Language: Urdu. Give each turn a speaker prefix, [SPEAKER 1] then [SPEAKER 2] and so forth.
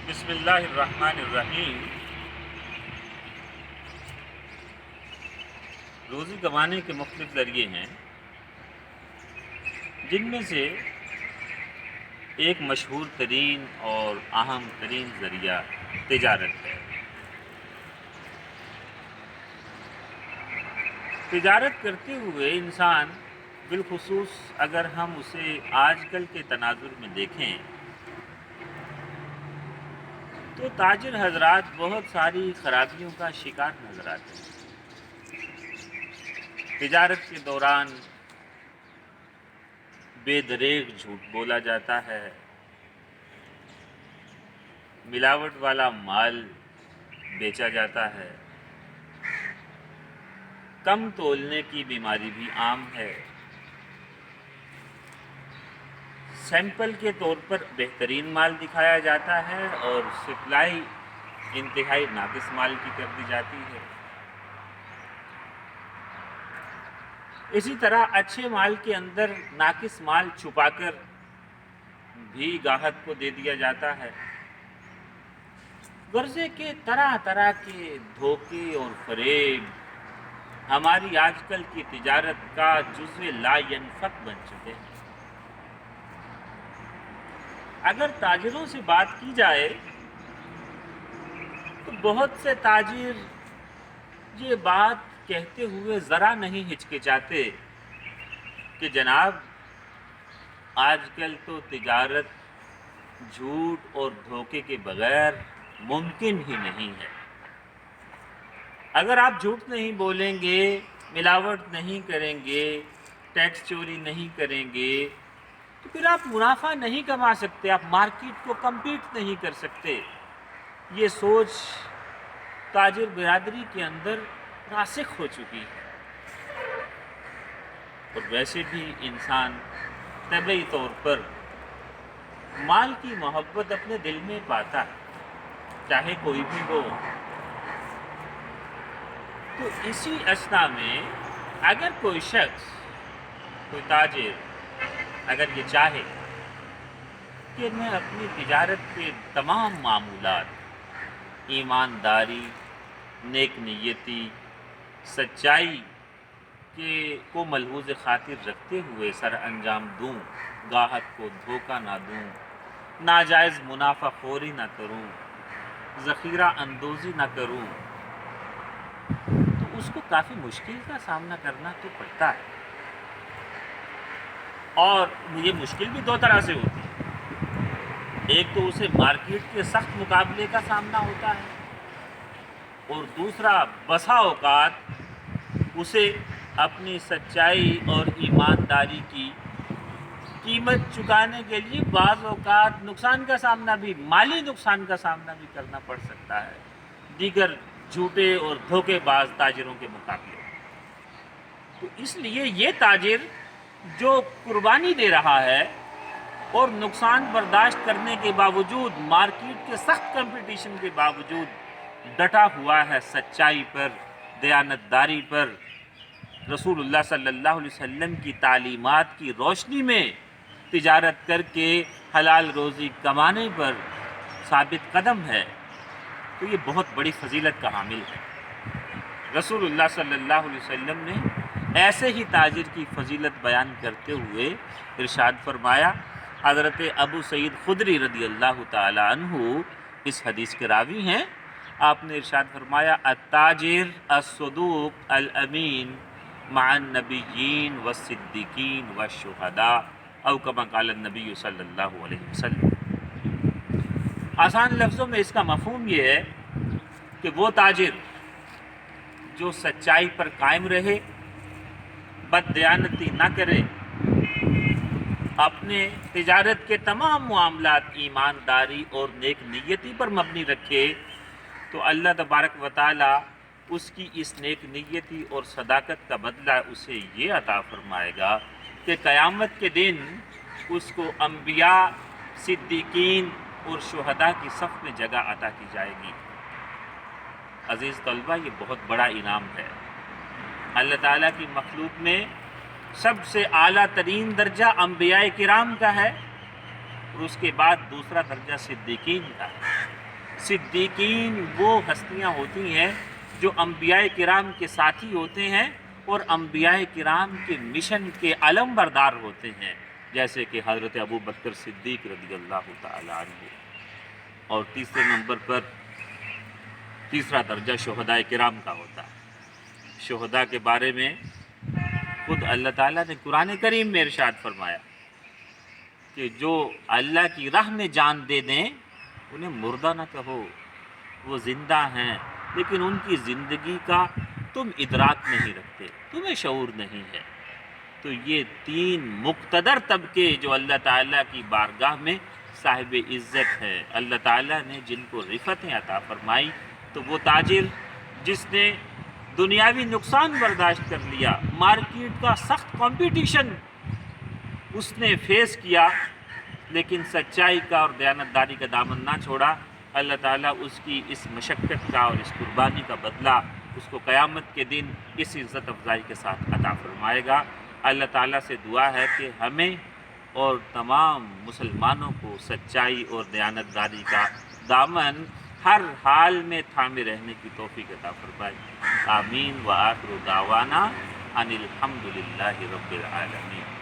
[SPEAKER 1] بسم اللہ الرحمن الرحیم۔ روزی کمانے کے مختلف ذریعے ہیں، جن میں سے ایک مشہور ترین اور اہم ترین ذریعہ تجارت ہے۔ تجارت کرتے ہوئے انسان، بالخصوص اگر ہم اسے آج کل کے تناظر میں دیکھیں تو تاجر حضرات بہت ساری خرابیوں کا شکار نظر آتے ہیں۔ تجارت کے دوران بے دریغ جھوٹ بولا جاتا ہے، ملاوٹ والا مال بیچا جاتا ہے، کم تولنے کی بیماری بھی عام ہے، سیمپل کے طور پر بہترین مال دکھایا جاتا ہے اور سپلائی انتہائی ناقص مال کی کر دی جاتی ہے۔ اسی طرح اچھے مال کے اندر ناقص مال چھپا کر بھی گاہک کو دے دیا جاتا ہے۔ غرضے کے طرح طرح کے دھوکے اور فریب ہماری آج کل کی تجارت کا جزو لا ینفک بن چکے ہیں۔ اگر تاجروں سے بات کی جائے تو بہت سے تاجر یہ بات کہتے ہوئے ذرا نہیں ہچکچاتے کہ جناب، آج کل تو تجارت جھوٹ اور دھوکے کے بغیر ممکن ہی نہیں ہے۔ اگر آپ جھوٹ نہیں بولیں گے، ملاوٹ نہیں کریں گے، ٹیکس چوری نہیں کریں گے تو پھر آپ منافع نہیں کما سکتے، آپ مارکیٹ کو کمپیٹ نہیں کر سکتے۔ یہ سوچ تاجر برادری کے اندر راسخ ہو چکی ہے، اور ویسے بھی انسان طبعی طور پر مال کی محبت اپنے دل میں پاتا ہے، چاہے کوئی بھی ہو۔ تو اسی اثنا میں اگر کوئی شخص، کوئی تاجر اگر یہ چاہے کہ میں اپنی تجارت کے تمام معمولات ایمانداری، نیک نیتی، سچائی کو ملحوظ خاطر رکھتے ہوئے سر انجام دوں، گاہک کو دھوکہ نہ دوں، ناجائز منافع خوری نہ کروں، ذخیرہ اندوزی نہ کروں، تو اس کو کافی مشکل کا سامنا کرنا تو پڑتا ہے۔ اور یہ مشکل بھی دو طرح سے ہوتی ہے، ایک تو اسے مارکیٹ کے سخت مقابلے کا سامنا ہوتا ہے، اور دوسرا بسا اوقات اسے اپنی سچائی اور ایمانداری کی قیمت چکانے کے لیے بعض اوقات نقصان کا سامنا بھی، مالی نقصان کا سامنا بھی کرنا پڑ سکتا ہے دیگر جھوٹے اور دھوکے باز تاجروں کے مقابلے۔ تو اس لیے یہ تاجر جو قربانی دے رہا ہے اور نقصان برداشت کرنے کے باوجود، مارکیٹ کے سخت کمپٹیشن کے باوجود ڈٹا ہوا ہے سچائی پر، دیانتداری پر، رسول اللہ صلی اللہ علیہ وسلم کی تعلیمات کی روشنی میں تجارت کر کے حلال روزی کمانے پر ثابت قدم ہے، تو یہ بہت بڑی فضیلت کا حامل ہے۔ رسول اللہ صلی اللہ علیہ وسلم نے ایسے ہی تاجر کی فضیلت بیان کرتے ہوئے ارشاد فرمایا، حضرت ابو سعید خدری رضی اللہ تعالی عنہ اس حدیث کے راوی ہیں، آپ نے ارشاد فرمایا، التاجر الصدوق الامین مع النبیین والصدیقین والشہداء او کما قال النبی صلی اللہ علیہ وسلم۔ آسان لفظوں میں اس کا مفہوم یہ ہے کہ وہ تاجر جو سچائی پر قائم رہے، بد دیانتی نہ کرے، اپنے تجارت کے تمام معاملات ایمانداری اور نیک نیتی پر مبنی رکھے، تو اللہ تبارک و تعالی اس کی اس نیک نیتی اور صداقت کا بدلہ اسے یہ عطا فرمائے گا کہ قیامت کے دن اس کو انبیاء، صدیقین اور شہداء کی صف میں جگہ عطا کی جائے گی۔ عزیز طلبہ، یہ بہت بڑا انعام ہے۔ اللہ تعالیٰ کی مخلوق میں سب سے اعلیٰ ترین درجہ انبیاء کرام کا ہے، اور اس کے بعد دوسرا درجہ صدیقین کا ہے۔ صدیقین وہ ہستیاں ہوتی ہیں جو انبیاء کرام کے ساتھی ہوتے ہیں اور انبیاء کرام کے مشن کے علم بردار ہوتے ہیں، جیسے کہ حضرت ابو بکر صدیق رضی اللہ تعالیٰ عنہ۔ اور تیسرے نمبر پر تیسرا درجہ شہداء کرام کا ہوتا ہے۔ شہداء کے بارے میں خود اللہ تعالیٰ نے قرآن کریم میں ارشاد فرمایا کہ جو اللہ کی راہ میں جان دے دیں انہیں مردہ نہ کہو، وہ زندہ ہیں لیکن ان کی زندگی کا تم ادراک نہیں رکھتے، تمہیں شعور نہیں ہے۔ تو یہ تین مقتدر طبقے جو اللہ تعالیٰ کی بارگاہ میں صاحب عزت ہے، اللہ تعالیٰ نے جن کو رفتیں عطا فرمائی، تو وہ تاجر جس نے دنیاوی نقصان برداشت کر لیا، مارکیٹ کا سخت کمپٹیشن اس نے فیس کیا، لیکن سچائی کا اور دیانتداری کا دامن نہ چھوڑا، اللہ تعالیٰ اس کی اس مشقت کا اور اس قربانی کا بدلہ اس کو قیامت کے دن اس عزت افزائی کے ساتھ عطا فرمائے گا۔ اللہ تعالیٰ سے دعا ہے کہ ہمیں اور تمام مسلمانوں کو سچائی اور دیانتداری کا دامن ہر حال میں تھامے رہنے کی توفیق عطا فرمائے۔ آمین وآخر دعوانا ان الحمد للہ رب العالمین۔